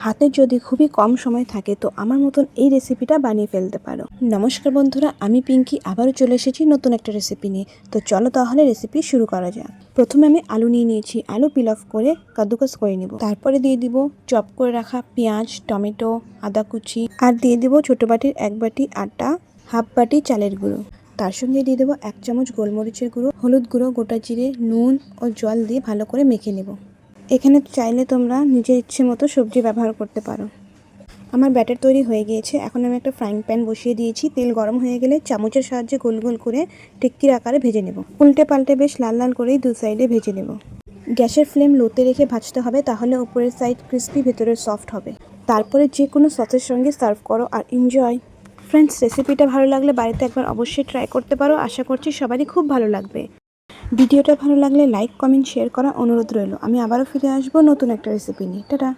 হাতে যদি খুবই কম সময় থাকে তো আমার মতন এই রেসিপিটা বানিয়ে ফেলতে পারো। নমস্কার বন্ধুরা, আমি পিঙ্কি আবারও চলে এসেছি নতুন একটা রেসিপি নিয়ে। তো চলো তাহলে রেসিপি শুরু করা যাক। প্রথমে আমি আলু নিয়ে নিয়েছি, আলু পিল অফ করে কাদ্দুকাস করে নিব। তারপরে দিয়ে দিব চপ করে রাখা পেঁয়াজ, টমেটো, আদা কুচি, আর দিয়ে দিব ছোট বাটির 1 বাটি আটা, হাফ বাটি চালের গুঁড়ো। তার সঙ্গে দিয়ে দেবো 1 চামচ গোলমরিচের গুঁড়ো, হলুদ গুঁড়ো, গোটা জিরে, নুন ও জল দিয়ে ভালো করে মেখে নেব। এখানে চাইলে তোমরা নিজের ইচ্ছে মতো সবজি ব্যবহার করতে পারো। আমার ব্যাটার তৈরি হয়ে গিয়েছে। এখন আমি একটা ফ্রাইং প্যান বসিয়ে দিয়েছি। তেল গরম হয়ে গেলে চামচের সাহায্যে গোল গোল করে টিক্কির আকারে ভেজে নেব। উল্টে পাল্টে বেশ লাল লাল করেই দু সাইডে ভেজে নেব। গ্যাসের ফ্লেম লোতে রেখে ভাজতে হবে, তাহলে উপরের সাইড ক্রিস্পি ভেতরের সফট হবে। তারপরে যে কোনো সসের সঙ্গে সার্ভ করো আর এনজয়। ফ্রেন্ডস, রেসিপিটা ভালো লাগলে বাড়িতে একবার অবশ্যই ট্রাই করতে পারো। আশা করছি সবারই খুব ভালো লাগবে। ভিডিওটা ভালো লাগলে লাইক, কমেন্ট, শেয়ার করা অনুরোধ রইল। আমি আবারও ফিরে আসবো নতুন একটা রেসিপি নিয়ে। টাটা।